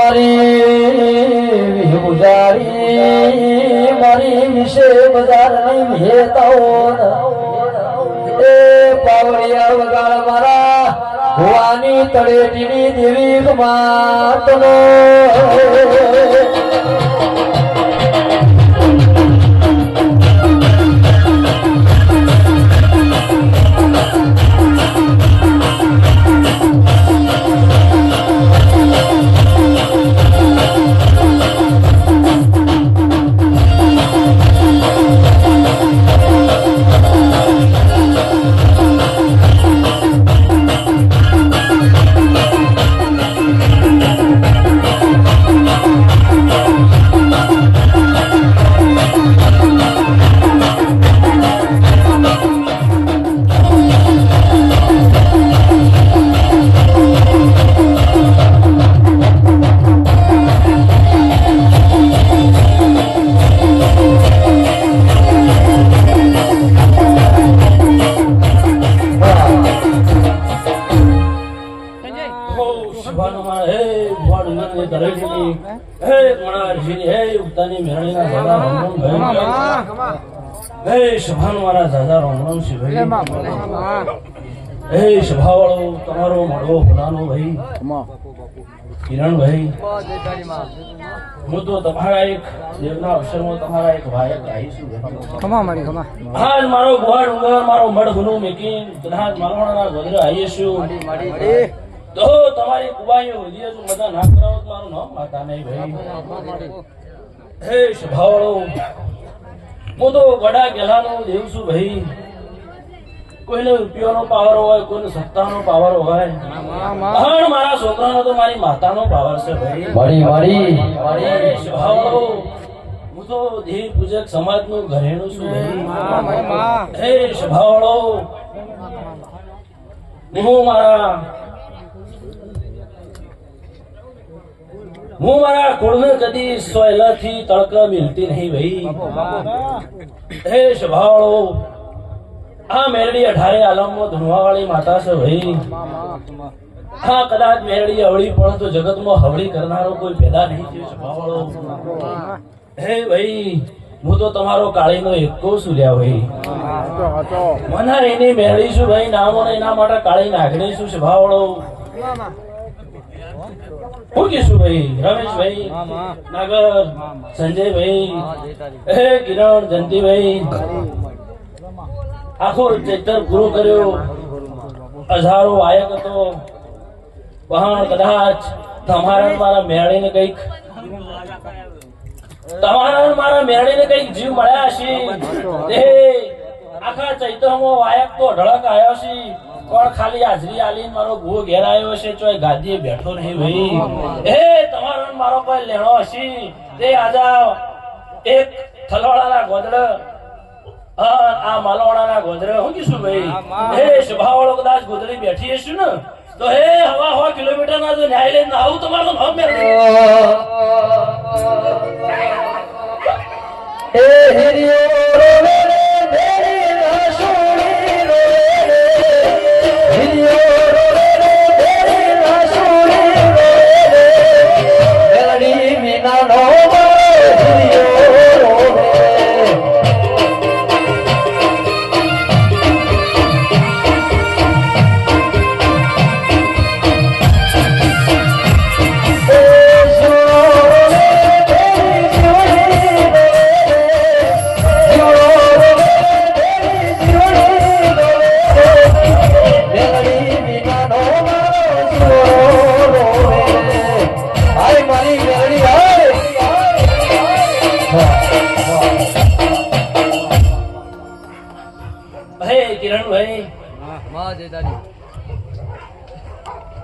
મારી ગુજારી મારી વિશે બજારની ભેતાઓ એ પાવડિયા વગાડ મારા ભવાની તળેટીની દેવી માતનો તમારો મળવો ભલાનો ભાઈ કિરણ ભાઈ હું તો તમારા એક દેવના અવસરમાં તમારા એક ભાઈ આવીશું હાલ મારો ગુવા ડુંગર મારો મઢ ગુનું મેકીન કદાચ માલવાના ગોદરે આવીશું તો તમારી કુવાઈઓ વધી છું બધા ના કરાવો મારું નામ માતા નહીં ભાઈ હે સ્વભાવળો હું તો ગડા ગેલાનો દેવ છું ભાઈ કોઈને રૂપિયાનો પાવર હોય કોઈને સત્તાનો પાવર હોય પણ મારા છોકરાનો તો મારી માતાનો પાવર છે ભાઈ સ્વભાવળો હું તો દેવી પૂજક સમાજનું ઘરેણું છું ભાઈ હે સ્વભાવળો હું મારા કુળને કદી સોયલાથી તડકા મિલતી નહીં ભાઈ હે સ્વભાવળો આ મેરડી 18 આલમમાં ધુણવાવાળી માતા છે ભાઈ હા કદાચ મેરડી અવળી પણ તો જગતમાં હવળી કરનારો કોઈ પેદા નહીં થયો સ્વભાવળો હે ભાઈ હું તો તમારો કાળીનો એકો છું લ્યા ભાઈ મને એની મેરડી છું ભાઈ નામો એના માટે કાળી નાગણી છું સ્વભાવળો હું કીશું ભાઈ રમેશભાઈ નાગર સંજયભાઈ હે કિરણ જયંતિભાઈ આખો ચેતર પૂરો કર્યો હજારો આયક હતો પણ કદાચ તમારા મારા મેળીને કઈક જીવ મળ્યા હશે તે આખા ચૈત્રમાં વાયક તો ઢળક આવ્યો છે પણ ખાલી હાજરી આલીને મારો ભૂ ઘેર આવ્યો છે ચોય ગાદીએ બેઠો નહીં ભાઈ એ તમારો મારો કોઈ લેણો હશે તે આજા એક થલવાડાના ગોદડ આ માલવાડાના ગોદરે હું કીશું ભાઈ હે સ્વભાવવાળો કદાચ ગોદડી બેઠી હશું ને તો હે હવા 100 કિલોમીટર ના જો ન્યાય લઈને આવું તમારો નામ મેળવી હે હિરિયો રોવે રે ભેરી ના સોડી રોવે રે હિરિયો રોવે રે ભેરી ના સોડી રોવે રે મેલડી મીના નો હિરિયો રોવે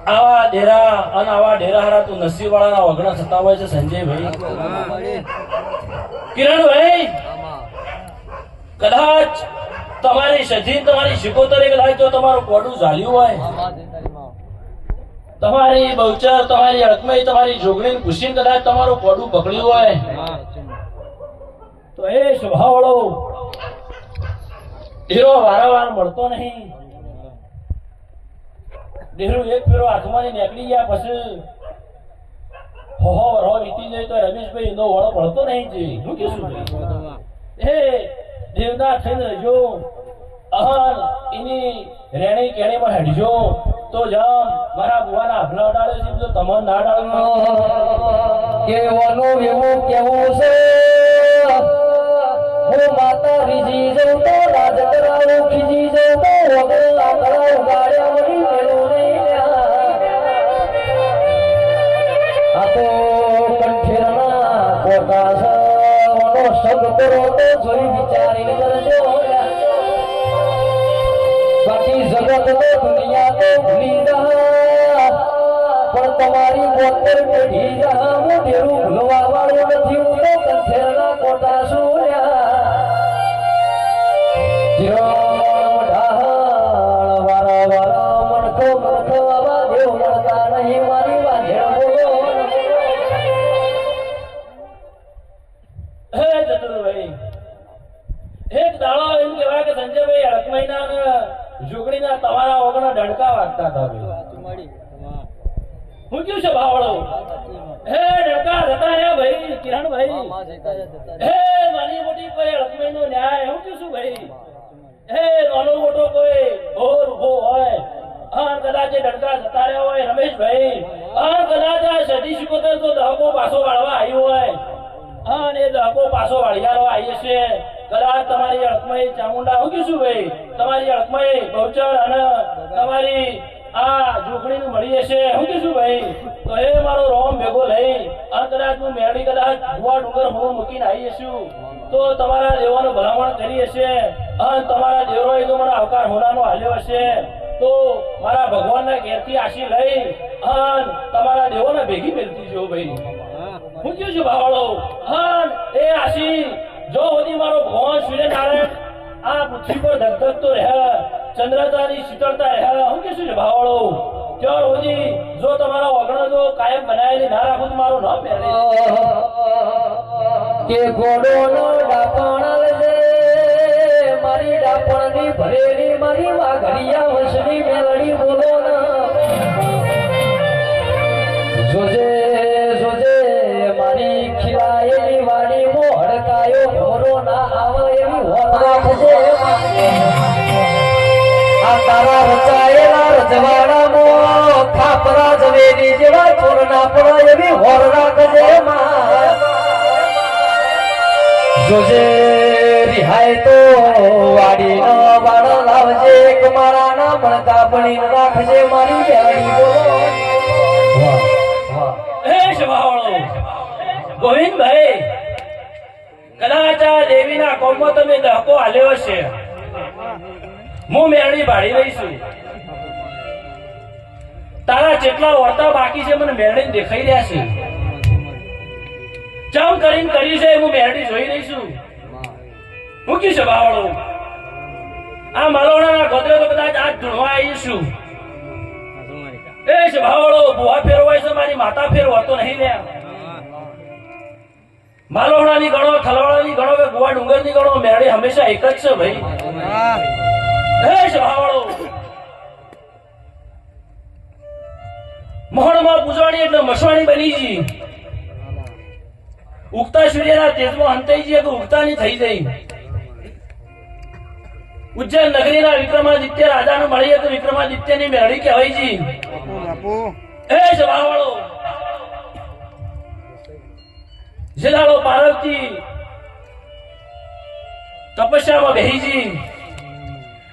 આવા ડેરા અને આવા ડેરા હારા તો નસીબવાળાના વગણા થતા હોય છે સંજયભાઈ કિરણભાઈ કદાચ તમારી સધી તમારી 77 કદાચ જો તમારું કોડું ઝાલ્યું હોય તમારી બહુચર તમારી અળકમઈ તમારી જોગણી ખુશી કદાચ તમારું કોડું પકડ્યું હોય તો એ સ્વભાવવાળો હીરો વારંવાર મળતો નહીં ડેરું એક ફેરો હાથમાંથી નીકળી ગયા પછી હો રો વીતી જાય તો રમેશભાઈ નો વળો પડતો નહીં છે હું કીધું એ દેવના થઈને જો અહન એની રેણી કેણીમાં હેડજો તો જામ મારા બુવાના આભલા ડાળે છે તો તમન ના ડાળે કેવાનું એવું કેવું છે હું માતા રીજી જઉં તો રાજ કરાવું ખીજી જઉં તો વગર લાકડા ઉગાડ્યા વળી મેલો નહીં આ તો કંઠેરના કોટા છે ઓનો શબ્દ કરો તો જોઈ વિચારી કરજો બાકી જગત તો દુનિયા તો ભૂલી જા પણ તમારી 72 પેઢી જા મોઢેરું ભૂલવા વાળું નથી હું તો કંઠેરના કોટા સુર્યા જીરો ઢાળ વારા વારા મણકો મણકો આવા દેવ મળતા નહીં મારી વાંધેડ બોલો હે ચતુરભાઈ એક દાડો એમ કહેવાય કે સંજયભાઈ અડક મહિના જોગણીના તમારા ઓગણા ડણકા વાગતા હતા હું કયું છે ભાવળો હે ડણકા જતા રહ્યા ભાઈ કિરણભાઈ હે મારી મોટી કોઈ અડક મહિનો ન્યાય હું કયું છું ભાઈ હે નાનો મોટો કોઈ ઓર ઉભો હોય હા કદાચ એ ડણકા જતા રહ્યા હોય રમેશભાઈ હા કદાચ આ સદી શીખોતર તો દહકો પાછો વાળવા આવ્યો હોય હા ને દહકો પાછો વાળિયારો આવીએ છે કદાચ તમારી અળકમય ચામુંડા હું કીધું ભાઈ તમારી અળકમય બહુચર અને તમારી આ જોખણીનું મળી હશે હું કીધું ભાઈ તો એ મારો રોમ ભેગો લઈ આ કદાચ હું મેળી કદાચ ભુવા ડુંગર હું મૂકીને આવી હશું તો તમારા દેવાનો ભલામણ કરી હશે અને તમારા દેવરોએ તો મને આવકાર હોનાનો હાલ્યો હશે તો મારા ભગવાનના ઘેરથી આશી લઈ અને તમારા દેવોને ભેગી મેળતી જો ભાઈ હું કયું છું ભાવાળો અને એ આશી જો હોદી મારો ભગવાન સૂર્યનારાયણ આ પૃથ્વી પર ધગધગતો રહે ચંદ્રતાની શીતળતા રહે હું કીધું છે ભાવાળો ત્યાર હોદી જો તમારા ઓગણો જો કાયમ બનાવેલી ના રાખું તો મારું નામ પહેરે કે ગોડોનો ડાપણ લેજે મારી ડાપણની ભરેલી મારી વાઘડિયા વંશની મેલડી બોલો ના જોજે જોજે મારી ખીલાયેલી વાડી મો હડકાયો ભમરો ના આવે એવી હોત રાખજે આ તારા રચાયેલા રજવાડામાં ખાપરા જવેરી જેવા ચોર ના પડે એવી હોર રાખજે માં જોજે રિહાય તો વાડી નો વાડો લાવજે કમારા ના મણકા બની રાખજે મારી બેડી બોલો વાહ વાહ હે શભાવાળો ગોવિંદભાઈ કદાચ આ દેવીના કોમમાં તમે દહકો હાલ્યો છે હું મેળી ભાડી રહીશું તારા જેટલા વર્તા બાકી છે મને મેળી દેખાઈ રહ્યા છે ચમ કરીને કર્યું છે હું મેળી જોઈ રહીશું મૂકી છે બાવળો આ માલોણાના ગોદરે તો કદાચ આજ ધૂણવા આવીશું એ છે ભાવળો બુવા ફેરવાય છે મારી માતા ફેરવાતો નહીં ને માલોણાની ગણો થલવાડાની ગણો કે બુવા ડુંગરની ગણો મેળી હંમેશા એક જ છે ભાઈ હે છે ભાવળો મોહણમાં પૂજવાણી એટલે મસવાણી બની જી ઉગતા સૂર્યના તેજમાં હંતાઈ જઈએ કે ઉગતા ની થઈ જઈ ઉજ્જૈન નગરીના વિક્રમાદિત્ય રાજાનું મળીએ તો વિક્રમાદિત્યની મેળી કહેવાય જી એ જવાવાળો જેલાળો પાર્વતી તપસ્યામાં બેહીજી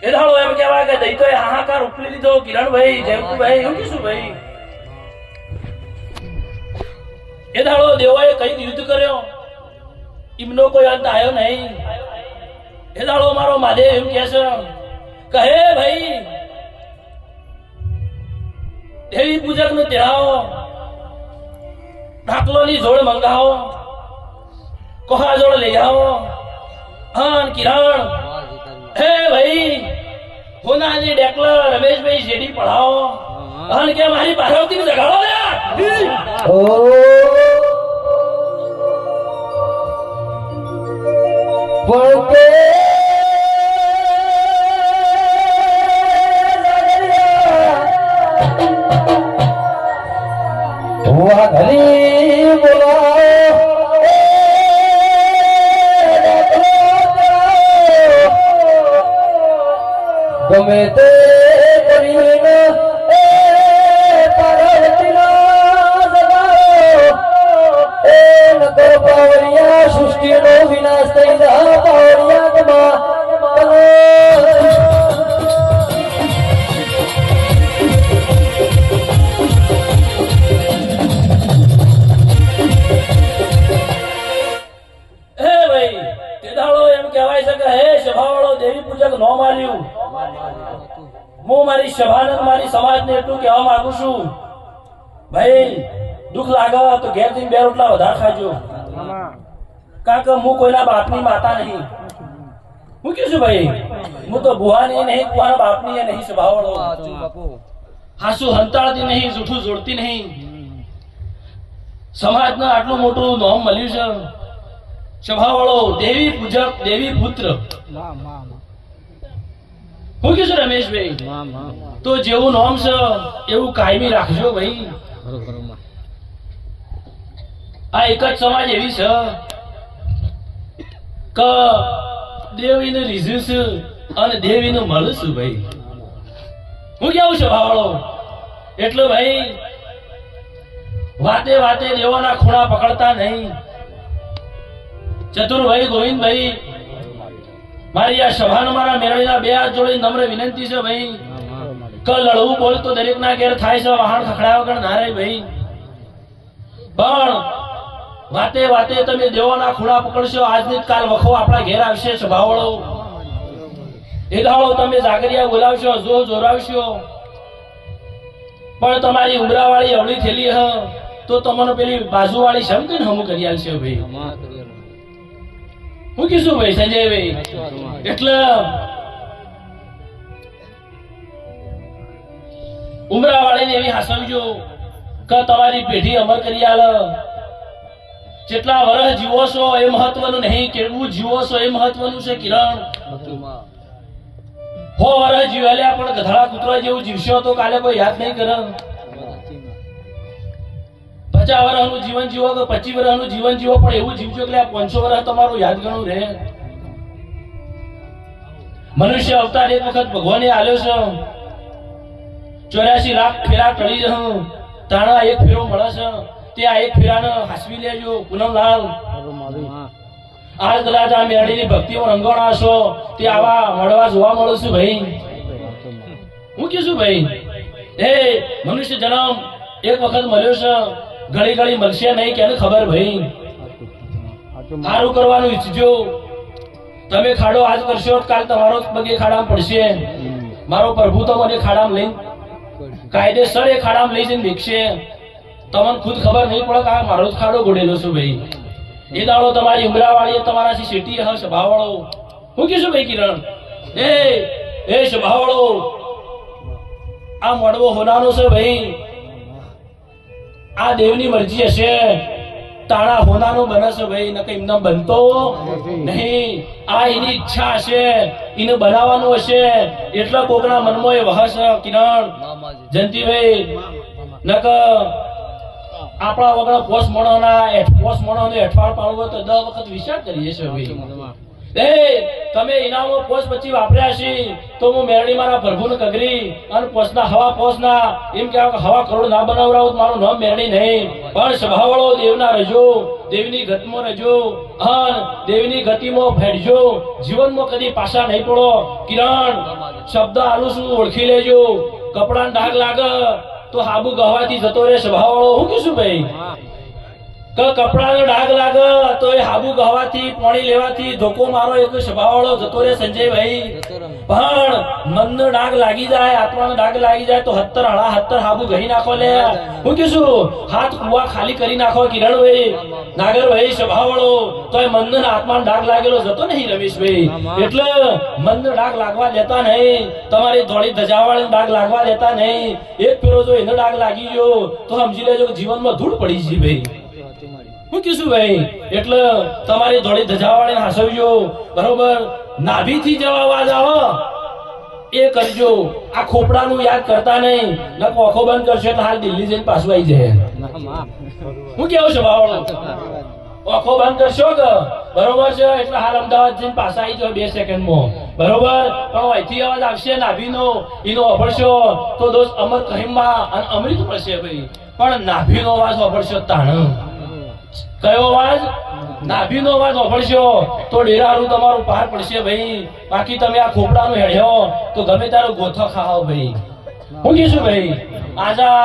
એ દાડો એમ કહેવાય કે દૈતોએ હાહાકાર ઉપલી લીધો કિરણભાઈ જયંતુભાઈ એવું કીધું ભાઈ એ દાડો દેવોએ કઈ યુદ્ધ કર્યો એમનો કોઈ અંત આવ્યો નહીં એ દાડો મારો મહાદેવ એમ કહે છે કહે ભાઈ દેવી પૂજક નું તેડાવો ઢાકલોની જોડ મંગાવો કોહા જોડ લઈ આવો હન કિરણ હે ભાઈ હોનાજી ડેકલર રમેશભાઈ શેડી પઢાવો હન કે મારી પાર્વતી જગાડો યાર ઓ porque વાઘરી ગમે તે કરીને એ પાર્વતીના જગાડો એ નકર પાવરિયા સૃષ્ટિનો વિનાશ થઈ જા પાવરિયા હું મારી સભાનંદ મારી સમાજને એટલું કહેવા માંગુ છું ભાઈ દુઃખ લાગે તો ઘેર જઈને 2 રોટલા વધારે ખાજો કારણ કે હું કોઈના બાપની માતા નહીં હું કહું છું ભાઈ હું તો બુહાની નહીં કોઈના બાપની નહીં સ્વભાવવાળો હાસુ હંતાળતી નહીં જૂઠું જોડતી નહીં સમાજને આટલું મોટું નામ મળ્યું છે સ્વભાવવાળો દેવી પૂજક દેવી પુત્ર હું કે છું રમેશભાઈ તો જેવું નામ છે એવું કાયમી રાખજો ભાઈ આ એક જ સમાજ એવી છે કે દેવીને લીધું છે અને દેવીને મળું છું ભાઈ હું કેવું છું ભાવળો એટલે ભાઈ વાતે વાતે દેવાના ખૂણા પકડતા નહીં ચતુરભાઈ ગોવિંદભાઈ મારી આ સભાનો મારા મેળવીના 2 હાથ જોડી નમ્ર વિનંતી છે ભાઈ કે લડવું બોલ તો દરેક ના ઘેર થાય છે વાહન ખખડાવ વગર ના રહે ભાઈ પણ વાતે વાતે તમે દેવાના ખૂણા પકડશો આજની કાલ વખો આપણા ઘેર આવશે સ્વભાવવાળો એ દાડો તમે જાગરિયા બોલાવશો જો જોરાવશો પણ તમારી ઉમરાવાળી અવળી થેલી હ તો તમને પેલી બાજુવાળી સમકીને હમું કરી આલશે ભાઈ હું કીધું ભાઈ સંજયભાઈ એટલે ઉમરાવાળીને એવી હાસવજો કે તમારી પેઢી અમર કરી આલ જેટલા વર્ષ જીવો છો એ મહત્વનું નહીં કેવું જીવો છો એ મહત્વનું છે કિરણ 100 વર્ષ જીવ્યા પણ ગધડા કૂતરા જેવું જીવશો તો કાલે કોઈ યાદ નહીં કરે 50 વર્ષનું જીવન જીવો કે 25 વર્ષનું જીવન જીવો પણ એવું જીવજો કે 500 વર્ષ તમારું યાદ ગણું રહે મનુષ્ય અવતાર એક વખત ભગવાને આલ્યો છે 84 લાખ ફેરા ટળી જહું તાણા એક ફેરો મળે છે તે આ એક ફેરાને હાસવી લેજો પૂનમલાલ આજ કદાચ આ મેળીની ભક્તિમાં રંગોણા છો તે આવા મળવા જોવા મળું છું ભાઈ હું કીધું ભાઈ એ મનુષ્ય જન્મ એક વખત મળ્યો છે ઘડી ઘડી મળશે નહીં કેને ખબર ભાઈ સારું કરવાનું ઈચ્છજો તમે ખાડો આજ કરશો કાલ તમારો પગે ખાડામાં પડશે મારો પ્રભુ તો મને ખાડામાં લઈને કાયદેસર એ ખાડામાં લઈ જઈને ભીખશે તમને ખુદ ખબર નહીં પડે કે મારો જ ખાડો ગોડેલો છું ભાઈ એ દાડો તમારી ઉમરાવાળીએ તમારાથી શેટી હશે ભાવવાળો હું કીધું ભાઈ કિરણ એ સ્વભાવવાળો આ મળવો હોનાનો છે ભાઈ આ દેવની મરજી હશે તાણા હોનાનો બને છે ભાઈ નકે એમને બનતો નહીં આ એની ઈચ્છા હશે એને બનાવવાનું હશે એટલે કોકના મનમાં એ વહશે કિરણ જયંતિભાઈ નક આપણા વગર પોસ મણોના અઠવાડ પાડવો તો 10 વખત વિચાર કરીએ છે ભાઈ તમે ઇનામો પોસ પછી વાપર્યા છે તો હું મેરડી મારા પ્રભુને કગરી અને પોસના હવા પોસના એમ કહેવાય કે હવા કરોડ ના બનાવરાવું મારું નામ મેરડી નહીં પણ સ્વભાવવાળો દેવના રજો દેવની ગતિમાં રજો અન દેવની ગતિમાં ફેડજો જીવનમાં કદી પાછા નહીં પડો કિરણ શબ્દ આલું છું ઓળખી લેજો કપડાનો ડાઘ લાગે તો હાબુ ગહવાથી જતો રહે સ્વભાવવાળો હું કીધું ભાઈ કે કપડાનો ડાઘ લાગે તો એ હાબુ ગહવાથી પાણી લેવાથી ધોકો મારો એક સ્વભાવવાળો જતો રહે સંજયભાઈ પણ મનનો ડાઘ લાગી જાય આત્માનો ડાઘ લાગી જાય તો 70 હાબુ ગહી નાખો લે હું કીધું હાથ કુવા ખાલી કરી નાખો કિરણભાઈ નાગરભાઈ સ્વભાવવાળો તો એ મનનો આત્માનો ડાઘ લાગેલો જતો નહીં રમેશભાઈ એટલે મનનો ડાઘ લાગવા દેતા નહીં તમારી ધોળી ધજાવાળાનો ડાઘ લાગવા દેતા નહીં એક ફેરો જો એનો ડાઘ લાગી ગયો તો સમજી લેજો કે જીવનમાં ધૂળ પડી છે ભાઈ હું કીધું ભાઈ એટલે તમારી ધોળી ધજાવાળાને હાસવજો બરોબર નાભીથી જવા અવાજ આવે એ કરજો આ ખોપડાનું યાદ કરતા નહીં નકો આંખો બંધ કરશો એટલે હાલ દિલ્હી જઈને પાછું આવી જાય હું કેવું છું બાવળો આંખો બંધ કરશો કે બરોબર છે એટલે હાલ અમદાવાદ જઈને પાછા આવી જાવ 2 સેકન્ડમાં બરોબર, પણ અહીંથી અવાજ આવશે નાભીનો, એનો અભળશો તો દોસ્ત અમર કહીમાં અને અમૃત મળશે ભાઈ. પણ નાભીનો અવાજ અભળશો તાણ. કયો અવાજ? નાભીનો અવાજ અભળશો તો ડેરારું તમારું પાર પડશે ભાઈ. બાકી તમે આ ખોપડાનું હેડ્યો તો ગમે તારો ગોથો ખાઓ ભાઈ. હું કીધું ભાઈ આજા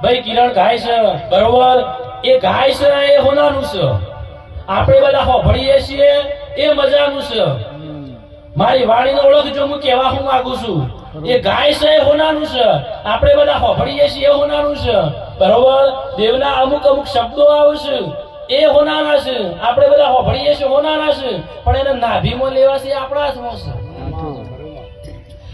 ભાઈ કિરણ ગાય છે બરોબર, એ ગાય છે એ હોનાનું છે, આપણે બધા હોભળીએ છીએ એ મજાનું છે. મારી વાણીનો ઓળખજો, હું કહેવા હું માંગુ છું. એ ગાય છે એ હોનાનું છે, આપણે બધા હોભળીએ છીએ એ હોનાનું છે બરોબર. દેવના અમુક અમુક શબ્દો આવશે એ હોનાના છે, આપણે બધા હોભળીએ છીએ હોનાના છે, પણ એને નાભીમાં લેવા છે આપણા હાથમાં છે.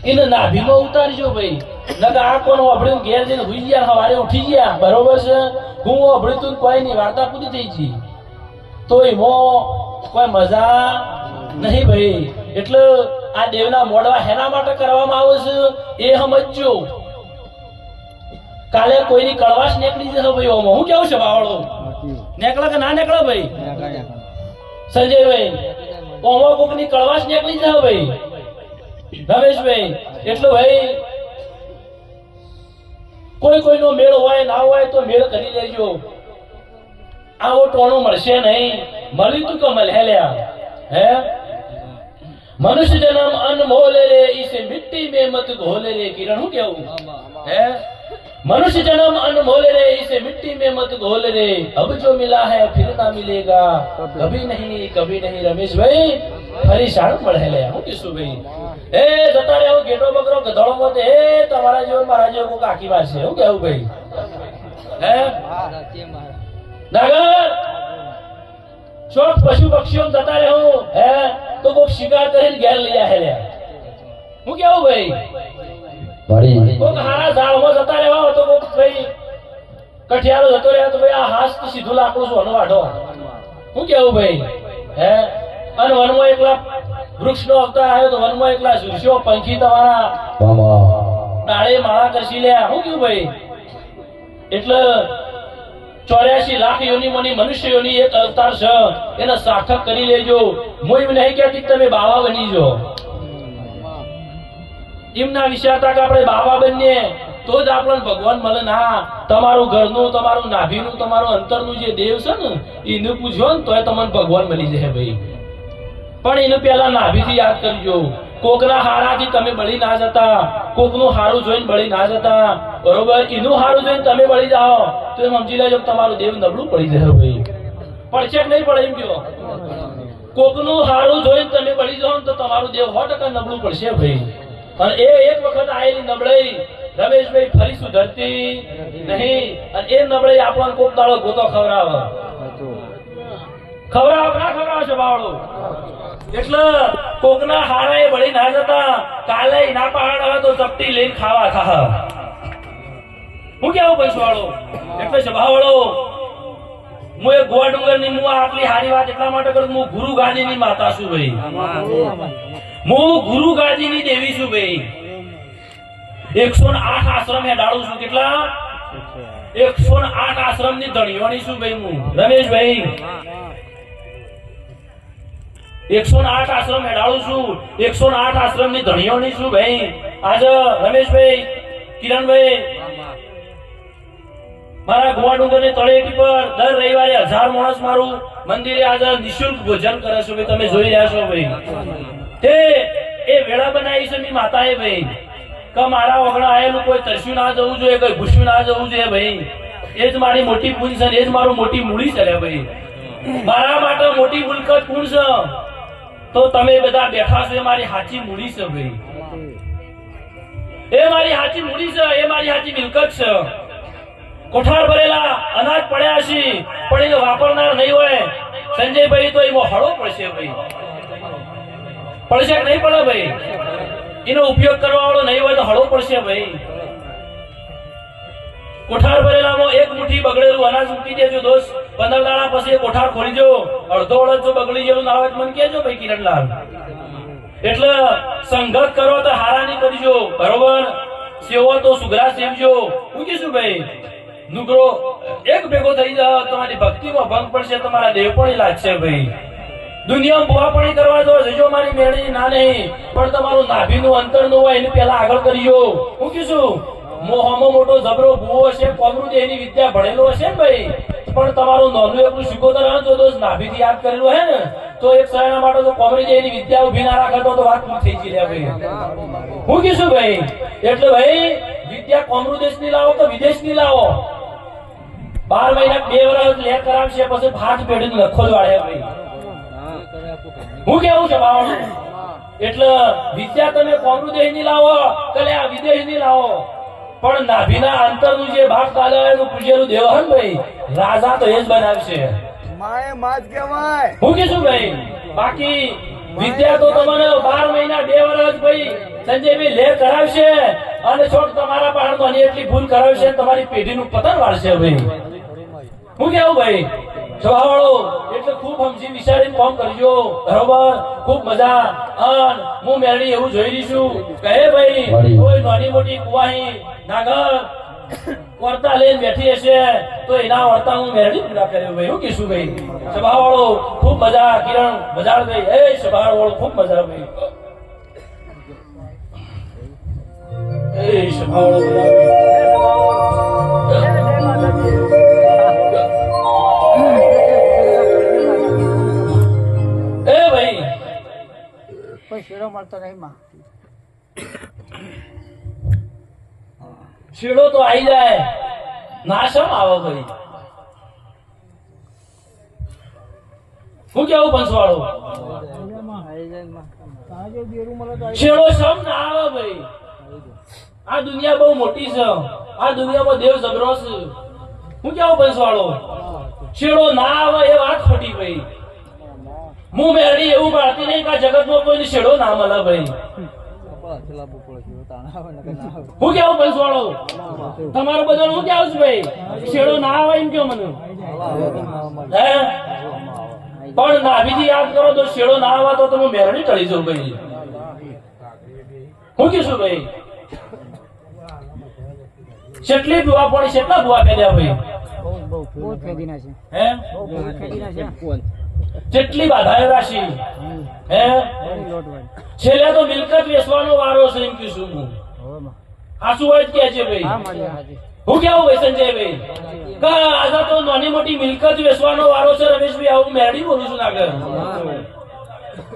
એને નાભીમાં ઉતારજો ભાઈ. નકર આ કોણ હોભળ્યું ઘેર જઈને હુઈ ગયા, સવારે ઉઠી ગયા બરોબર છે, હું હોભળ્યું તું કોઈ નહીં, વાર્તા પૂરી થઈ ગઈ, તો એમાં કોઈ મજા નહીં ભાઈ. એટલે આ દેવના મોડવા હેના માટે કરવામાં આવે છે એ સમજજો. કાલે કોઈની કળવાશ નીકળી જશે ભાઈ. ઓમાં હું કેવું છે બાવળો, નીકળે કે ના નીકળે ભાઈ? સંજયભાઈ, ઓમાં કોકની કળવાશ નીકળી જશે ભાઈ. રમેશભાઈ, એટલે ભાઈ કોઈ કોઈનો મેળ હોય ના હોય તો મેળ કરી લેજો. આવો ટોણું મળશે નહીં. મળી તું કે મળે લ્યા હે? मनुष्य जन्म अनमोल रे, इसे मिट्टी में मत घोल रे. किरण हूँ क्या है? मनुष्य जन्म अनमोल रे, इसे मिट्टी में मत घोल रे. अब जो मिला है फिर ना मिलेगा, कभी नहीं रमेश भाई. ફરી શાણ મળે લે. હું કીધું ભાઈ એ જતા રહે ગેટો બકરો ગધડો મત એ તમારા જેવો મારા જેવો કોઈ કાકી મારશે. હું કેવું ભાઈ હે? નાગર ચોક પશુ પક્ષીઓ જતા રહે હું હે તો કોક શિકાર કરીને ઘેર લઈ જાય લે. હું કેવું ભાઈ કોક હારા ઝાડમાં જતા રહેવા તો કોક ભાઈ કઠિયારો જતો રહ્યા તો ભાઈ આ હાસ તો સીધું લાકડું સોનો વાઢો. હું કેવું ભાઈ હે? અને વનમાં એકલા વૃક્ષનો અવતાર આવ્યો તો વનમાં એકલા ઝુરશો પંખી તમારા ડાળે માળા કરશી લે. હું કેવું ભાઈ? એટલે 84 લાખ યોનિમાંની મનુષ્ય યોની એક અવતાર છે, એને સાર્થક કરી લેજો. હું એમ નહીં કહેતી કે તમે બાવા બની જો. એમના વિચારતા કે આપણે બાવા બનીએ તો જ આપણને ભગવાન મળે. ના, તમારું ઘરનું, તમારું નાભીનું, તમારું અંતરનું જે દેવ છે ને એનું પૂછો ને તોય તમને ભગવાન મળી જશે ભાઈ. પણ એનું પહેલા નાભીથી યાદ કરજો. કોકના હારાથી તમે બળી ના જતા, કોકનું હારું જોઈને બળી ના જતા બરોબર. એનું હારું જોઈને તમે બળી જાઓ તો એમ સમજી લેજો તમારું દેવ નબળું પડી જશે ભાઈ. પડશે કે નહીં પડે એમ કહો? કોકનું હારું જોઈને તમે બળી જાઓ તો તમારું દેવ 100% નબળું પડશે ભાઈ. અને એ એક વખત આયેલી નબળાઈ રમેશભાઈ ફરી સુધરતી નહીં. અને એ નબળાઈ આપણને કોક દાડો ગોતો ખવડાવે છે બાવળો. એટલે કોકના હારા એ બળી ના જતા, કાલે ના પહાડ હવે તો ચપટી લઈને ખાવા થા. હું કેવું પૈસો વાળો એટલે સ્વભાવવાળો. હું એક ગોવા ડુંગર ની હું આટલી હારી વાત એટલા માટે કરું, હું ગુરુ ગાદી ની માતા છું ભાઈ. હું ગુરુ ગાદી ની દેવી છું ભાઈ. 108 આશ્રમ હેડાળું છું. કેટલા? 108 આશ્રમ ની ધણીઓની છું ભાઈ હું રમેશભાઈ. 108 આશ્રમ હેડાળું છું. 108 આશ્રમ ની ધણીઓની છું ભાઈ. આજે રમેશભાઈ, કિરણભાઈ, મારા ગોવા ડુંગર ની તળેટી પર દર રવિવારે 1000 માણસ મારું મંદિરે આજે નિઃશુલ્ક ભોજન કરે છે ભાઈ. તમે જોઈ રહ્યા છો ભાઈ. તે એ વેળા બનાવી છે મી માતાએ ભાઈ કે મારા ઓગણા આયેલું કોઈ તરસ્યું ના જવું જોઈએ, કોઈ ભૂસ્યું ના જવું જોઈએ ભાઈ. એ જ મારી મોટી પૂંજ છે, એ જ મારું મોટી મૂડી છે ભાઈ. મારા માટે મોટી મુલકત કોણ છે? તો તમે બધા બેઠા છો. એ મારી સાચી મૂડી છે ભાઈ. એ મારી સાચી મૂડી છે, એ મારી સાચી મિલકત છે. કોઠાર ભરેલા અનાજ પડ્યા છે પણ એને વાપરનાર નહીં હોય સંજયભાઈ તો એમાં હળો પડશે ભાઈ. પડશે કે નહીં પડે ભાઈ? એનો ઉપયોગ કરવા વાળો નહીં હોય તો હળો પડશે ભાઈ. કોઠાર ભરેલામાં એક મુઠ્ઠી બગડેલું અનાજ મૂકી દેજો દોસ્ત. 15 દાડા પછી કોઠાર ખોલી જો, અડધો અડધ જો બગડી ગયેલું ના હોય મને કહેજો ભાઈ કિરણલાલ. એટલે સંગત કરો તો હારાની કરજો બરોબર. સેવો તો સુગરા સેવજો. હું કીધું ભાઈ નુગરો એક ભેગો થઈ જાવ તમારી ભક્તિમાં ભંગ પડશે, તમારા દેવ પણ લાગશે ભાઈ. દુનિયામાં બુવાપણી કરવા જો જજો મારી મેળી ના નહીં, પણ તમારું નાભીનું અંતરનું હોય એને પહેલા આગળ કરજો. હું કીધું મોહમાં મોટો જબરો ભૂવો હશે, કોમરું દેહની વિદ્યા ભણેલો હશે ને ભાઈ, પણ તમારું નાનું એકલું શીખોતર જો દોસ્ત નાભીથી યાદ કરેલું હે ને, તો એક સયના માટે તો કોમરી દેહની વિદ્યા ઉભી ના રાખે તો વાત પૂરી થઈ ગઈ લે ભાઈ. હું કીધું ભાઈ, એટલે ભાઈ વિદ્યા કોમરું દેશની લાવો કે વિદેશની લાવો, 12 મહિના 2 વર્ષ લે કરાવશે, પછી 5 પેઢી લખો જ વાળે ભાઈ. હું કેવું છે બાવણ, એટલે વિદ્યા તમે કોમરું દેશની લાવો કે આ વિદેશની લાવો, પણ નાભીના અંતરનું જે ભાગ કાલેનું પૂજેલું દેવ હન ભાઈ, રાજા તો એ જ બનાવશે. માએ માજ કહેવાય. હું કીધું ભાઈ, બાકી વિદ્યા તો તમને 12 મહિના 2 વર્ષ ભાઈ સંજયભાઈ લે કરાવશે, અને છોક તમારા પાડનો એટલી ભૂલ કરાવશે, તમારી પેઢીનું પતન વાળશે ભાઈ. હું કેવું ભાઈ સ્વભાવવાળો, એટલે ખૂબ સમજી વિચારીને કામ કરજો, બરોબર? ખૂબ મજા. અન હું મેળી એવું જોઈ રહી છું કહે ભાઈ કોઈ નાની મોટી કુવાહી નાગર વર્તા લઈને બેઠી હશે તો એના વર્તા હું મેળી પૂરા કર્યો ભાઈ. હું કીધું ભાઈ સ્વભાવવાળો ખૂબ મજા. કિરણ બજાડ ભાઈ, એ સ્વભાવવાળો ખૂબ મજા ભાઈ. એ સ્વભાવવાળો શેરો મળતો નહીં માં. શેડો તો આવી જાય, નાશમ આવે ભાઈ. હું કેવું પંચવાળો, શેડો સમ ના આવે ભાઈ. આ દુનિયા બહુ મોટી છે, આ દુનિયામાં દેવ જબરો છે. હું કેવું પંચવાળો, શેડો ના આવે એ વાત ખોટી ભાઈ. હું મેરડી એવું મારતી નહીં કે જગતમાં કોઈ શેડો ના મળે ભાઈ. હું કેવું પંચવાળો, તમારું બધું હું કેવું છું ભાઈ, શેડો ના આવે એમ કેવું મને હે, પણ નાભીથી યાદ કરો તો શેડો ના આવે તો તમે મેરડી ટળી જાવ ભાઈ. હું કીધું ભાઈ, કેટલી બુવા પણ કેટલા બુવા ફેર્યા ભાઈ, હે જેટલી બાધાએ રાશી હે, છેલ્લે તો મિલકત વેચવાનો વારો છે એમ કીધું હું. હાસુ હોય જ કે છે ભાઈ. હું કેવું ભાઈ સંજયભાઈ, કે આજે તો નાની મોટી મિલકત વેચવાનો વારો છે રમેશભાઈ. આવું મેરડી બોલું છું આગળ,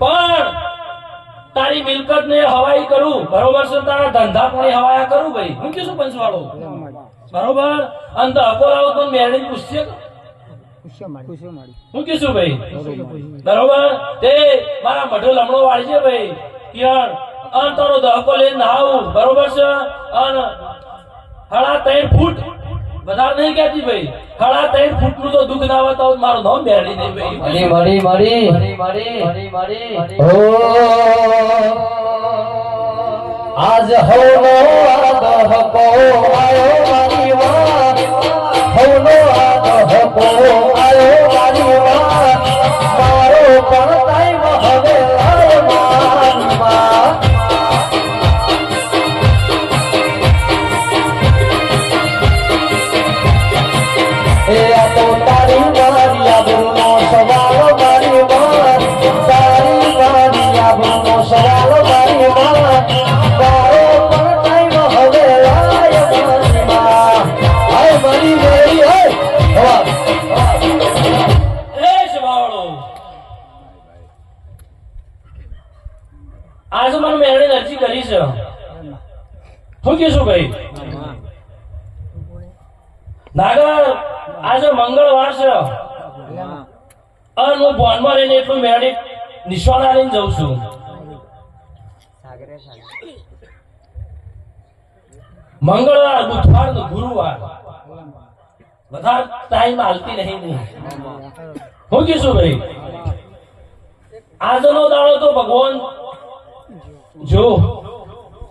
પણ તારી મિલકત ને હવાઈ કરું બરોબર છે, તારા ધંધા પણ હવાયા કરું ભાઈ. હું કીધું પંચવાળો બરોબર, અને અકોલાવો પણ મેરડી પૂછશે. હું કીધું ભાઈ બરોબર, તે મારા મઢો લમણો વાળી છે ભાઈ કિરણ, અને તારો દહકો લઈને આવું બરોબર છે, અને 3.5 ફૂટ વધારે નહીં કહેતી ભાઈ, 3.5 ફૂટ નું તો દુઃખ ના આવે તો મારું નામ મેરડી નહીં ભાઈ. ઓ આજ હવનો દહકો આયો મારી વાત, હવનો દહકો આયો મારી વાત, મારો પણ ટાઈમ હવે આય માનમાં. એ આ તો તારી મારી આબરૂનો સવાલ મારી વાત, તારી મારી આબરૂનો સવાલ મારી વાત, મારો પણ ટાઈમ હવે આય માનમાં. હાય મારી મેરી હે હવા એ શવાળો, આજે મને મેરડી અરજી કરી છે. શું કીધું ભાઈ નાગર, આજે મંગળવાર છે, અને હું બોનમાં રહીને એટલું મેરડી નિશાળા લઈને જઉં છું. મંગળવાર, બુધવાર ને ગુરુવાર વધારે ટાઈમ હાલતી નહીં. હું કીધું ભાઈ આજનો દાડો તો ભગવાન જો.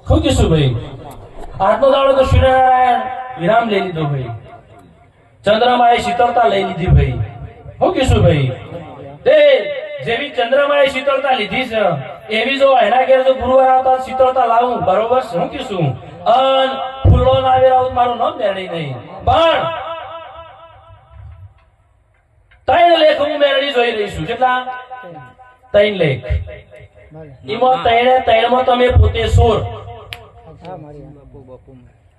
શું કીધું ભાઈ, આજનો દાડો તો સૂર્યનારાયણ વિરામ લઈ લીધો ભાઈ, ચંદ્રમાએ શીતળતા લઈ લીધી ભાઈ. હું કીધું ભાઈ, તે જેવી ચંદ્રમાએ શીતળતા લીધી છે એવી જો એના ઘેર જો ગુરુવાર આવતા શીતળતા લાવું બરોબર છે. હું કીધું અન ફૂલો ના આવે આવું મારું નામ મેરડી નહીં, પણ 3 લેખ હું મેરડી જોઈ રહી છું. કેટલા? ત્રણ લેખ એમાં ત્રણમાં તમે પોતે સોર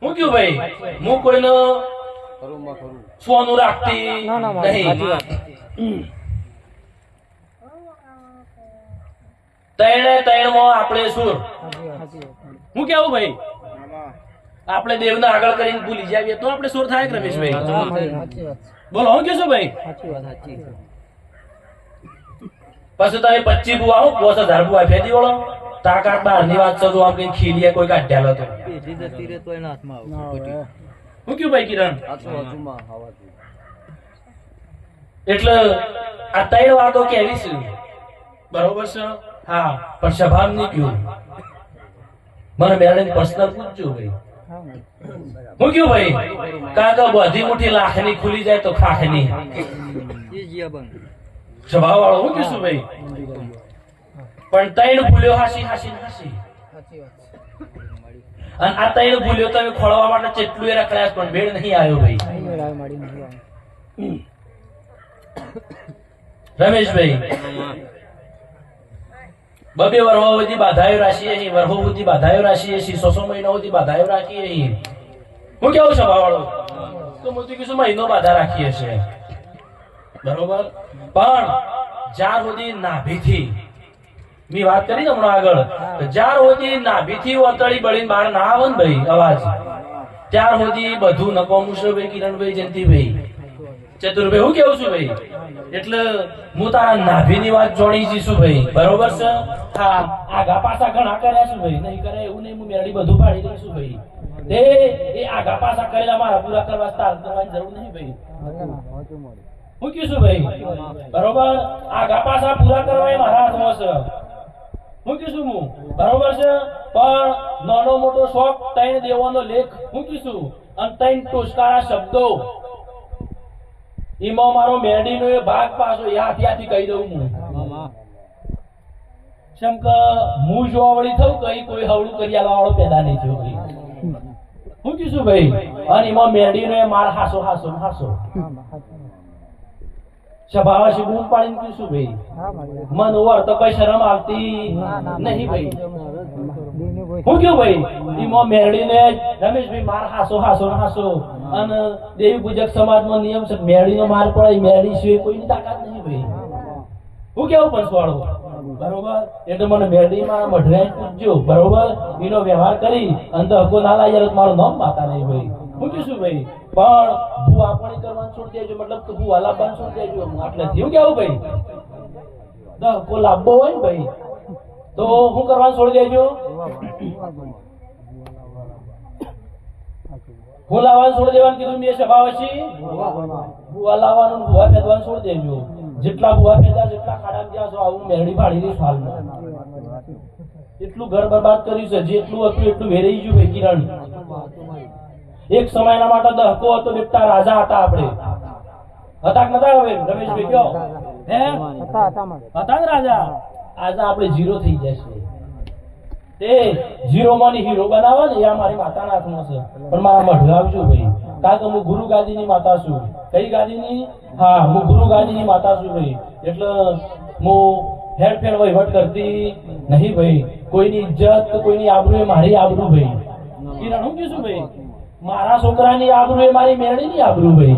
હું કયું ભાઈ હું કોઈનો સોનું રાખતી નહીં ત્રણમાં આપણે સુર હું કેવું ભાઈ આપણે દેવને આગળ કરીને ભૂલી જાવીએ તો આપણે સુર થાય કે રમેશભાઈ બોલો હું કહેશો ભાઈ પછી તમે 25 બુઆ આવો 5000 બુઆ ફેદી વળો તાકાત બહાર ની વાત તો આમ કઈ ખીલીએ કોઈ કાઢ્યા તો હું કયું ભાઈ કિરણ એટલે આ ત્રણ વાતો કેવી છે બરોબર છે હા પણ સભામ ની કયું મને મેળે પર્સનલ પૂછજો ભાઈ હું કયું ભાઈ કાકા બધી મોટી લાખની ખુલી જાય તો ખાખની સ્વભાવ વાળો હું કીધું ભાઈ પણ ત્રણ ભૂલ્યો હાસી હાસી હાસી અને આ ત્રણ ભૂલ્યો તમે ખોળવા માટે કેટલું એ રખડ્યા પણ ભેળ નહીં આવ્યો ભાઈ રમેશભાઈ બબે વરહો સુધી બાધાયો રાશીએ અહીં વરહો સુધી બાધાયો રાશીએ અહીં 600 મહિના સુધી બાધાયો રાખીએ અહીં હું કેવું સ્વભાવ વાળો તો મોતી કીધું મહિનો બાધા રાખીએ છે બરોબર પણ જ્યાર સુધી નાભીથી મી વાત કરી ને હમણાં આગળ જ્યાર સુધી નાભીથી ઓતળી બળીને બહાર ના આવે ને ભાઈ અવાજ ત્યાર સુધી બધું નકોમું છે ભાઈ કિરણભાઈ જયંતિભાઈ ચતુરભાઈ હું કેવું છું ભાઈ એટલે હું તારા નાભીની વાત જોડી જઈશું ભાઈ બરોબર છે હા આગા પાછા ઘણા કર્યા છું ભાઈ નહીં કરે એવું નહીં હું મેરડી બધું પાડી દઈશું ભાઈ એ આગા પાછા કરેલા મારા પૂરા કરવા કરવાની જરૂર નહીં ભાઈ હું કીધું ભાઈ બરોબર આગા પાછા પૂરા કરવા એ મારા હાથમાં છે હું કીધું હું બરોબર છે પણ નાનો મોટો શોખ ત્રણ દેવાનો લેખ હું કીધું અને ત્રણ ટોચકારા શબ્દો એમાં મારો મેરડીનો એ ભાગ પાછો યાથી કહી દઉં હું કેમ કે હું જો આવડી થઉં કઈ કોઈ હવળું કરી આવા વાળો પેદા નહીં થયો ભાઈ હું કીધું ભાઈ અને એમાં મેરડીનો એ માર હાસો હાસો હાસો સભાવાસી બૂમ પાડીને કીધું ભાઈ મન ઓવર તો કઈ શરમ આવતી નહીં ભાઈ હું કયું ભાઈ એમાં મેરડીને રમેશભાઈ માર હાસો હાસો હાસો અને દેવી પૂજક સમાજનો નિયમ છે મેરડીનો માર પડે મેરડી સિવાય કોઈની તાકાત નહીં ભાઈ હું કેવું પણ સ્વાળો બરોબર એટલે મને મેરડીમાં મઢરાઈ પૂછજો બરોબર એનો વ્યવહાર કરી અને હકો ના લાગ્યા મારું નામ માતા નહીં ભાઈ હું કીધું ભાઈ પણ ભૂ આપણી કરવાનું છોડી દેજો મતલબ કે ભૂ લાવવાનું છોડી દેજો આટલે થયું કેવું ભાઈ હકો લાવવો હોય ને ભાઈ તો હું કરવાનું છોડી દેજો હું લાવવાનું છોડી દેવાનું કીધું મેં સભાવાસી ભૂવા લાવવાનું ભૂવા ફેદવાનું છોડી દેજો જેટલા ભૂવા ફેદા જેટલા ખાડા ગયા છો આવું મેરડી ફાડી દઈશ હાલમાં એટલું ઘર બરબાદ કર્યું છે જેટલું હતું એટલું વેરાઈ ગયું ભાઈ કિરણ એક સમયના માટે દહકો હતો બેટા રાજા હતા આપણે હતા કે નતા હવે રમેશભાઈ કયો હે હતા ને રાજા આજે આપણે ઝીરો થઈ જશે તે ઝીરો માંની હીરો બનાવે ને એ મારી માતાના હાથમાં છે પણ મારા મઢ આવજો ભાઈ કારણ કે હું ગુરુ ગાદીની માતા છું કઈ ગાદીની હા હું ગુરુ ગાદીની માતા છું ભાઈ એટલે હું હેરફેર વહીવટ કરતી નહીં ભાઈ કોઈની ઇજ્જત કોઈની આબરૂ એ મારી આબરૂ ભાઈ કિરણ હું કીધું ભાઈ મારા છોકરાની આબરૂ એ મારી મેરડીની આબરૂ ભાઈ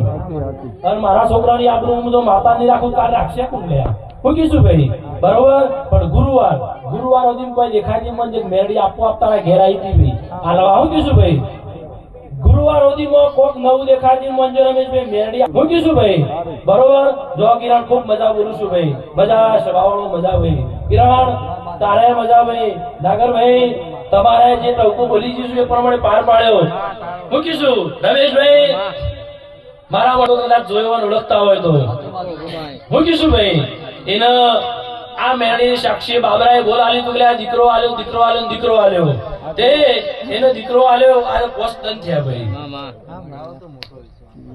અને મારા છોકરાની આબરૂ હું તો માતાની રાખું કાલ રાખશે કોણ લે હું કીધું ભાઈ બરોબર પણ ગુરુવાર સુધી કોઈ દેખાતી મન જે મેરડી આપો આપતા ઘેર આવી હતી ભાઈ હાલવા હું કીધું ભાઈ ગુરુવાર સુધી કોક નવું દેખાતી મન જો રમેશભાઈ મેરડી હું કીધું ભાઈ બરોબર જો કિરણ ખૂબ મજા બોલું છું ભાઈ મજા સ્વભાવનો મજા ભાઈ કિરણ તારે મજા ભાઈ નાગરભાઈ તમારે જે ટવકું બોલી જઈશું એ પ્રમાણે પાર પાડ્યો હું કીધું રમેશભાઈ મારા વડો કદાચ જોયો ઓળખતા હોય તો હું કીધું ભાઈ એને આ મેરડીની સાક્ષી બાબરાએ બોલ આલ્યું તું આ દીકરો આલ્યો દીકરો આલ્યો દીકરો આલ્યો તે એનો દીકરો આલ્યો આ પોસ્ટન થયા ભાઈ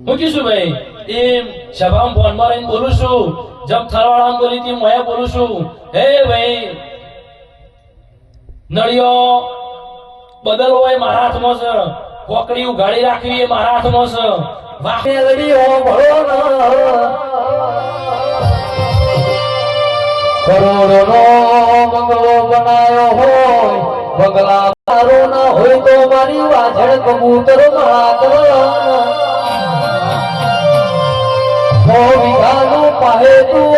હું કીધું ભાઈ એ સભામાં ફોનમાં રહીને બોલું છું જબ થરવાળામાં બોલી હતી હું બોલું છું હે ભાઈ નળિયો બદલવો એ મારા હાથમાં છે કોકડી ઉઘાડી રાખવી એ મારા હાથમાં છે વાહે લડીઓ ભળો કરોડોનો બંગલો બનાયો હોય બંગલા મારો ના હોય તો મારી વાજણ કબૂતર માળા કરવા 100 વીઘાનું પાહેતું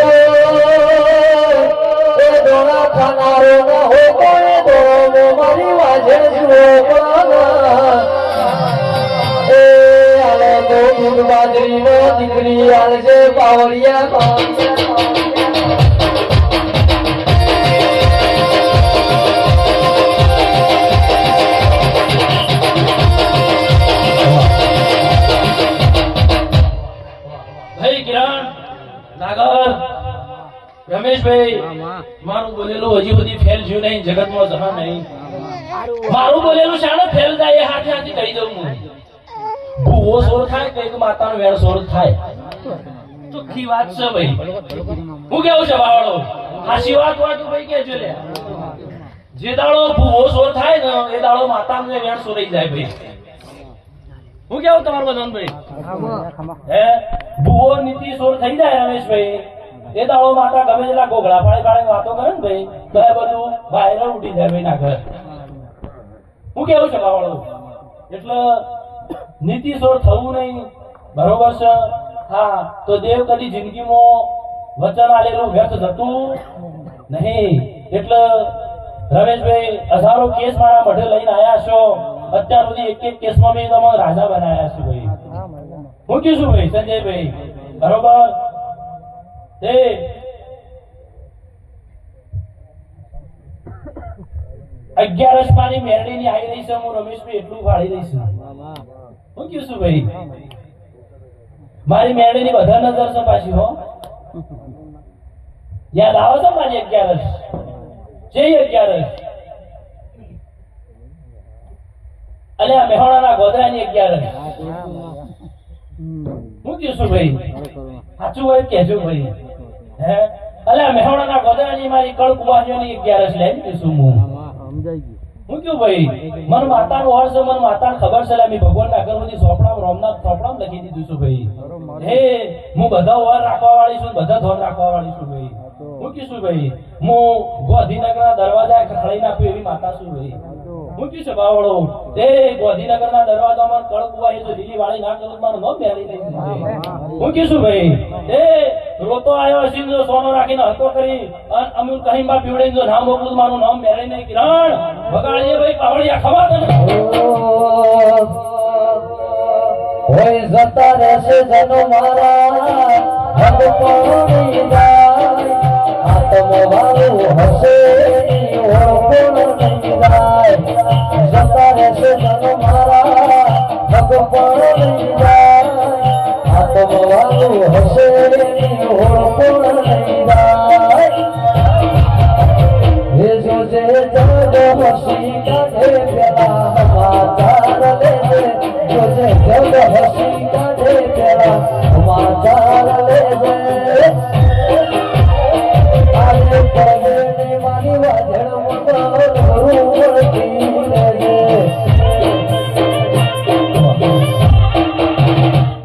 એ દોણા ખાનારો ના હોય તો એ દોણો મારી વાજણ જુઓ એ આલો તો દૂધ બાજરીનો દીકરી આલશે પાવડિયા રમેશભાઈ મારું બોલેલું હજી બધી ફેલ થયું નહીં જગતમાં જહા નહીં મારું બોલેલું શાનો ફેલ થાય એ હાથે હાથી કહી દઉં હું ભૂવો સોર થાય કઈક માતાનો વેણ સોર થાય ચોખ્ખી વાત છે ભાઈ હું કેવું છે બાવળો હાસી વાત વાતું ભાઈ કેજો લે જે દાડો ભૂવો સોર થાય ને એ દાડો માતાનો વેણ સોરાઈ જાય ભાઈ હું કેવું તમારું બધાને ભાઈ હે ભૂવો નીતિ સોર થઈ જાય રમેશભાઈ એ દાડો માતા ગમે તેટલા ગોગળા પાડી પાડી વાતો કરે ને ભાઈ તો એ બધું વાયરલ ઉડી જાય ભાઈ ના ઘર હું કેવું છે બાવળો એટલે નીતિશોર થવું નહીં બરોબર છે હા તો દેવ કદી જિંદગીમાં વચન આલેલું વ્યર્થ થતું નહીં એટલે રમેશભાઈ હજારો કેસ મારા મઢે લઈને આવ્યા છો અત્યાર સુધી એક એક કેસમાં મેં તમે રાજા બનાવ્યા છો ભાઈ હું કહું છું ભાઈ સંજયભાઈ બરોબર એ 11 પાની મેરડીની આવી રહી છે હું રમેશભાઈ એટલું ફાળી દઈશ હું કહું છું ભાઈ મારી મેરડીની બધા નજર છે પાછી હો યાદ આવે છે મારી 11 જે 11 અલ્યા મેહોણાના ગોધરાની 11 હું કહું છું ભાઈ સાચું હોય કેજો ભાઈ હે અલ્યા મેહોણાના ગોધરાની મારી કળકુવાજીઓની 11 લઈ કીશું હું હું ક્યું ભાઈ મન માતાનું હર્ષ મન માતાને ખબર છે મે ભગવાનના ઘરમાંથી સોપડામાં રોમનાથ સોપડામાં લખી દીધું છું ભાઈ હે હું બધા ઓર રાખવા વાળી છું બધા ધોન રાખવા વાળી છું ભાઈ હું કીશું ભાઈ હું ગોધીનગરના દરવાજા ખખડાઈ નાખું એવી માતા છું ભાઈ હું કીશું બાવળો એ ગોધીનગરના દરવાજામાં કળકુવા એ જો લીલી વાળી ના કરું મારું નામ બેરી દઈ હું કીશું ભાઈ એ રોતો આવ્યો હશે જો સોનો રાખીને હતો કરી અમુલ કહીમાં પીવડીને જો નામ મોકલું મારું નામ બેરી નહીં કિરણ વગાડીએ ભાઈ પાવડિયા ખવા તને હોય જતા રહેશે જનો મારા હદ પાણી જાય આત્મ વાળું હશે ઓળખું નહીં જાય જતા રહેશે જનો મારા હદ પાણી જાય આત્મ વાળું હશે ઓળખું નહીં જાય હે જોજે જગ હસી કાઢે પેલા સમાચાર લેજે જોજે જગ હસી કાઢે પેલા સમાચાર લેજે આજે પરદેની મારી વાજણ મુકાવ ધરું વળતી લેજે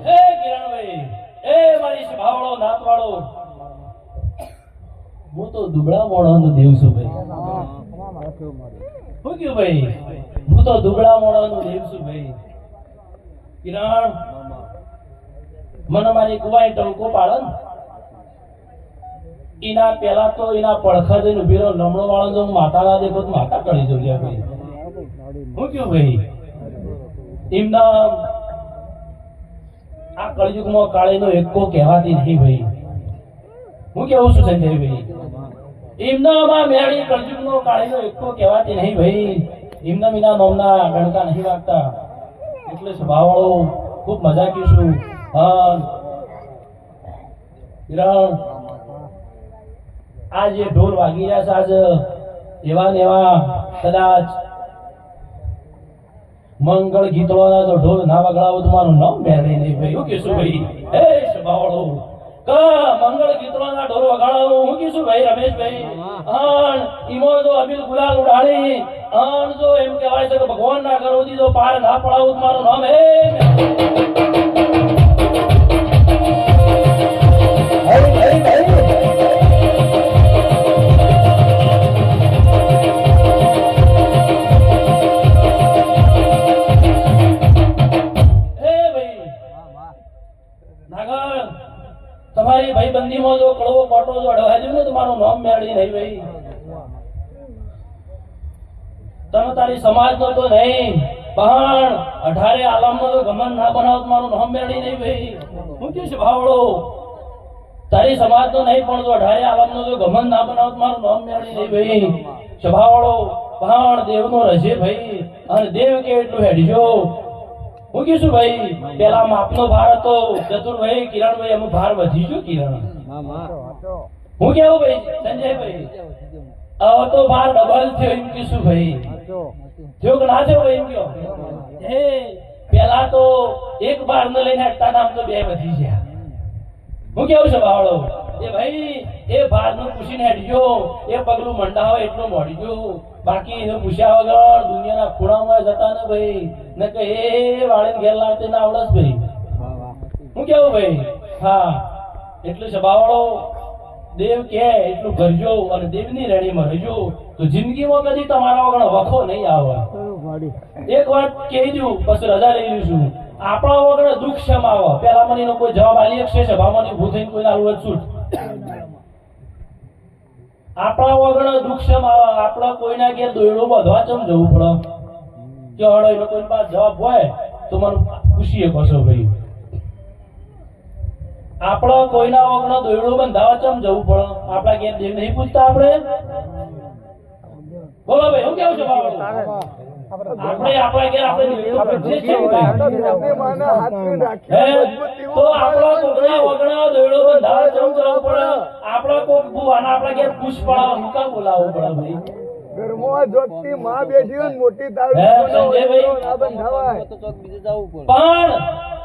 હે કિરણભાઈ એ મારી સ્વભાવળો નાતવાળો હું તો દુબળા મોણાનો દેવ છું ભાઈ હું ક્યું ભાઈ હું તો દુબળા મોણાનો દેવ છું ભાઈ કિરણ મને મારી કુવાઈ ટંકો પાડે ને એના પેલા તો એના પડખા જઈને ઉભી રહ્યો લમણો વાળો જો માતા ના દેખો તો માતા કરી જો ગયા ભાઈ હું ક્યું ભાઈ એમના આ કળયુગમાં કાળીનો એકો કહેવાતી નહીં ભાઈ હું કેવું છું સંજયભાઈ એમનામાં મેળી કળયુગનો કાળીનો એકો કહેવાતી નહીં ભાઈ એમના મીના નોમના ગણકા નહીં વાગતા એટલે સ્વભાવવાળો ખૂબ મજા કીશું કિરણ આ જે ઢોલ વાગી રહ્યા છે આજ એવા ને એવા કદાચ મંગળ ગીતોના જો ઢોલ ના વગાડો તો મારું નામ મેળી નહીં ભાઈ હું કીશું ભાઈ હે સ્વભાવવાળો મંગળ ગીતોના ઢોલ વગાડો હું કીશું ભાઈ રમેશભાઈ અન ઈમો જો અબિલ ગુલાલ ઉડાડી અન જો એમ કહેવાય છે કે ભગવાન ના કરો દીધો પાર ના પડાવું તો મારું નામ હે નાગર તમારી ભાઈબંધીમાં જો કડવો કોટો જો અડવાજો ને તમારું નામ મેળી નહીં ભાઈ. તમે તારી સમાજ નો તો નહીં પણ 18 આલમનો જો ગમન ના બનાવ તમારું નામ મેળી નહીં ભાઈ. હું કે છે ભાવડો તારી સમાજ નો નહીં પણ જો 18 આલમનો જો ગમન ના બનાવ તમારું નામ મેળી નહીં ભાઈ. સ્વભાવળો પણ દેવનો રહેશે ભાઈ અને દેવ કે એટલું હેડજો. હું કીધું ભાઈ પેલા માપનો ભાર હતો ચતુરભાઈ કિરણભાઈ એમાં ભાર વધી ગયો કિરણ. હું કેવું ભાઈ સંજયભાઈ હવે તો ભાર ડબલ થયો એમ કીધું ભાઈ. થયો કે ના થયો ભાઈ એમ કયો. હે પેલા તો એક બાર ને લઈને હટતા નામ તો બે વધી ગયા. હું કેવું છે બાવળો એ ભાઈ એ ભાર નું પૂછીને હેડજો એ પગલું મંડાવે એટલું મોડજો બાકી એને પૂછ્યા વગર દુનિયાના ખૂણામાં જતા ને ભાઈ ને કે એ વાળીને ઘેર લાવતે ના આવડસ ભાઈ. હું કેવું ભાઈ હા એટલે સભાવાળો દેવ કે એટલું કરજો અને દેવની રેણીમાં રહેજો તો જિંદગીમાં કદી તમારા વગર વખો નહીં આવે. એક વાત કહી દઉં પછી રજા લઈ લઈશું. આપણા વગર દુઃખ શેમ આવે પેલા મને કોઈ જવાબ આલી શકશે સભામાં ઉભું થઈને કોઈ આલું છૂટ. આપણા વગર દુઃખ શેમ આવે આપણા કોઈના ઘેર દોયડો બધવા ચમ જવું પડે કે હળો એનો કોઈ પાસે જવાબ હોય તો મને પૂછીએ કશો ભાઈ. આપણા કોઈના વગર દોયડો બંધાવા ચમ જવું પડે આપણા ઘેર દેવ નહીં પૂછતા આપણે. બોલો ભાઈ હું કેવું છે બાબા આપણે આપણા ઘેર આપણે પૂછીએ છીએ ભાઈ. તો આપણા કોકના વગર દોયડો બંધાવા ચમ જવું પડે આપણા કોક ભૂવાના આપણા ઘેર પૂછ પડાવ હું કામ બોલાવવું પડે ભાઈ. ઘરમાં જોગતી માં બેઠી હોય ને મોટી તાળી ના બંધાવાય તો ચોક બીજે જવું પડે. પણ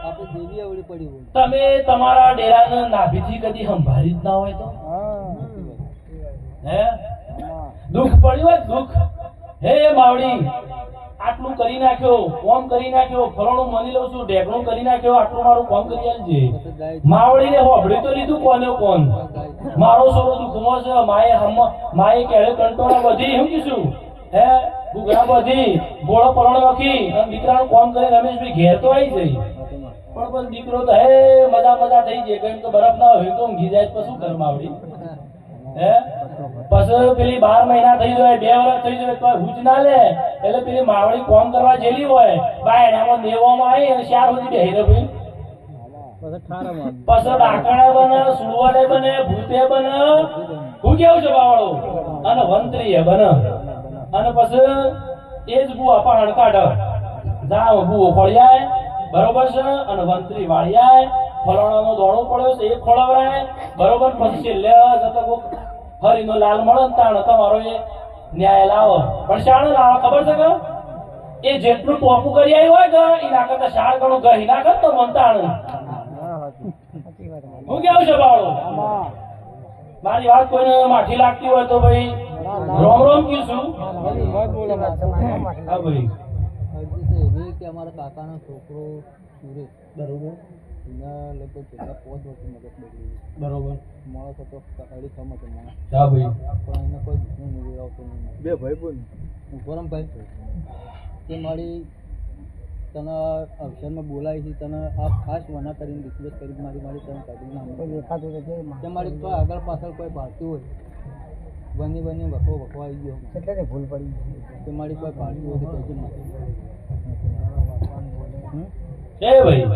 આપણે દેવી આવડી પડી હોય તમે તમારા ડેરાને નાભીથી કદી સંભાળી જ ના હોય તો હે દુઃખ પડ્યું હોય દુઃખ હે માવડી આટલું કરી નાખ્યો કોમ કરી નાખ્યો ફલાણું માની લઉં છું ઢેકણું કરી નાખ્યો આટલું મારું કોમ કરી આલજે. માવડીને હોભળી તો લીધું કોને કોણ મારો સોરો દુઃખમાં છે માએ કેળે કંટોળા બધી હું કીધું હે ગુગરા બધી ગોળો પલણ રાખી અને દીકરાનું કોમ કરે રમેશભાઈ ઘેર તો આવી જઈ પણ બસ દીકરો તો હે મજા થઈ જાય કેમ તો બરફ ના હોય તો ઊંઘી જાય તો શું કર માવડી હે પછી પેલી 12 મહિના થઈ જાય 2 વર્ષ થઈ જાય તો હુજ ના લે એટલે પેલી માવડી કોમ કરવા જેલી હોય બા એનામાં દેવામાં આવી અને 4 સુધી બેહી રહે ભાઈ. પછી ડાકણા બને સુવાડે બને ભૂતે બને હું કેવું છે બાવળો અને વંત્રીએ બને અને પછી એ જ બુઆ પાણ કાઢે જાવ બુઓ ખોળ્યાય બરોબર છે અને વંત્રી વાળ્યાય ફલાણાનો દોણો પડ્યો છે એ ખોળવરાય બરોબર પછી છેલ્લે જતો કોક હરીનો લાલ મળે ને તાણ તમારો એ ન્યાય લાવો પણ શાણ લાવો ખબર છે કે એ જેટલું ટોપું કરી આવી હોય કે એના કરતા શાળ ઘણું ગહી ના કરતો મનતાણ. હું કેવું છે બાવળો મારી વાત કોઈને માઠી લાગતી હોય તો ભાઈ રોમ રોમ કીશું. હા ભાઈ કે અમારા કાકાનો છોકરો સુરેશ બરોબર એના લગભગ કેટલા 5 વર્ષ મગજ બગડી બરોબર માણસ હતો અડી થમ હતો માણસ હા ભાઈ પણ એને કોઈ દુશ્મન નહીં આવતો નહીં. બે ભાઈ બોલ ઉપરમભાઈ તે મારી તને અક્ષરમાં બોલાવી છે તને આ ખાસ વના કરીને રિક્વેસ્ટ કરી મારી તને કાઢી નામ તે મારી કોઈ આગળ પાછળ કોઈ પાડતું હોય બની વખો આવી ગયો એટલે ભૂલ પડી તે મારી કોઈ પાડતું હોય તો કહેજો નથી. એ ભાઈ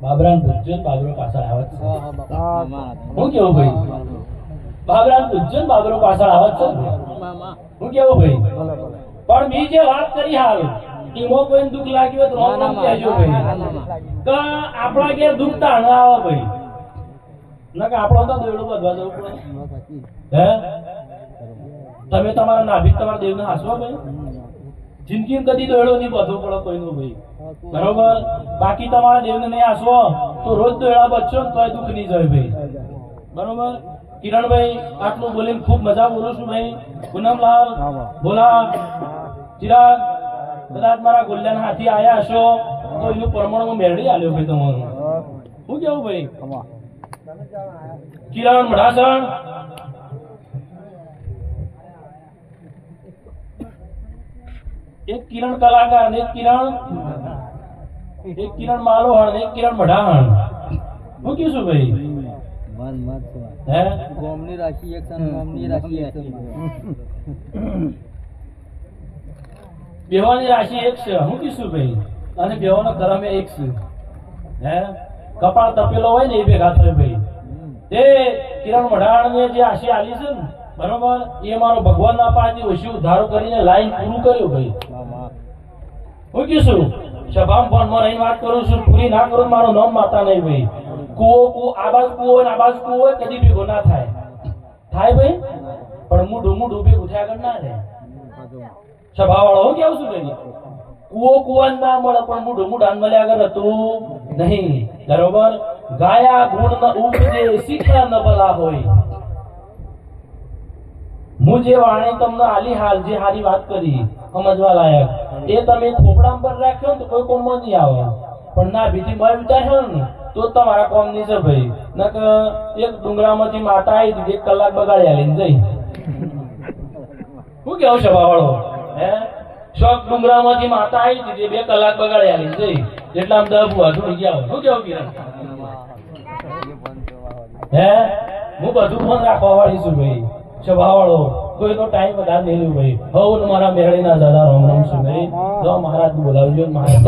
બાબરાન પૂછજો બાબરો પાછળ આવે છે. હું કેવું ભાઈ બાબરાન પૂછજો બાબરો પાછળ આવે છે. હું કેવું ભાઈ પણ બી જે વાત કરી હાલ ટીમો કોઈને દુઃખ લાગ્યું હોય તો રોમ કહેજો ભાઈ કે આપણા ઘેર દુઃખ તાણ આવે ભાઈ ના કે આપણો તો દેવડું બધવા જવું પડે હે તમે તમારા નાભિક તમારા દેવને હાસવા ભાઈ જિંદગી કદી દોડો નહીં બધું પડે કોઈનું ભાઈ બરોબર બાકી તમારા દેવને નહીં હાસવો તો રોજ દોડા બચશો ને તોય દુઃખ નહીં જાય ભાઈ બરોબર. કિરણભાઈ આટલું બોલીને ખૂબ મજા બોલું છું ભાઈ. પૂનમલાલ ભોલા ચિરાગ કદાચ મારા ગોલ્યાના હાથી આયા હશો તો એનું પ્રમાણ મેળવી આલ્યો ભાઈ તમારું. શું કેવું ભાઈ કિરણ મઢાસણ એક કિરણ કલાકાર ને એક કિરણ એક કિરણ માલોહણ ને એક કિરણ મઢાહણ હું કીધું ભાઈ હે ગોમની રાશિ એક છે અને ગોમની રાશિ એક છે. બેવાની રાશિ એક છે હું કીધું ભાઈ અને બેવાનો કરમ એક છે હે કપાળ તપેલો હોય ને એ ભેગા થાય ભાઈ તે કિરણ મઢાણ ને જે આશી આલી છે ને બરોબર એ મારો ભગવાન ના પાસેથી ઓછી ઉધારો કરીને લાઈન પૂરું કર્યું ભાઈ હું કીધું સભામ ફોન માં રહી વાત કરું છું પૂરી ના કરું મારું નામ માતા નહીં ભાઈ કુવો આબાજ કુવો હોય ને આબાજ કુવો હોય કદી ભેગો ના થાય ભાઈ પણ હું ડૂબે ઉઠ્યા આગળ ના રહે સભા વાળો હું કેવું છું ભાઈ કુવો ના મળે પણ હું ડાન મળ્યા આગળ હતું નહીં બરોબર ગાયા ગુણ ન ઉપજે શીખ્યા ન ભલા હોય હું જે વાણી તમને આલી હાલ જે હારી વાત કરી સમજવા લાયક એ તમે ખોપડામાં પર રાખ્યો ને તો કોઈ કોમમાં નહીં આવે પણ ના ભીથી મય વિચાર્યો ને તો તમારા કોમ ની છે ભાઈ નક એક ડુંગરામાંથી માતા આવી હતી 1 કલાક બગાડ્યા લઈને જઈ શું કેવું છે વાળો હે શોક ડુંગરામાંથી માતા આવી હતી 2 કલાક બગાડ્યા લઈને જઈ એટલા આમ 10 ભૂવા જોઈ ગયા શું કેવું કિરણ હે હું બધું ફોન રાખવા વાળી છું ભાઈ સ્વભાવવાળો કોઈનો ટાઈમ વધારે નહીં લ્યો ભાઈ હવ મારા મેળીના દાદા રામ રામ છું ભાઈ જો મહારાજ બોલાવજો મહારાજ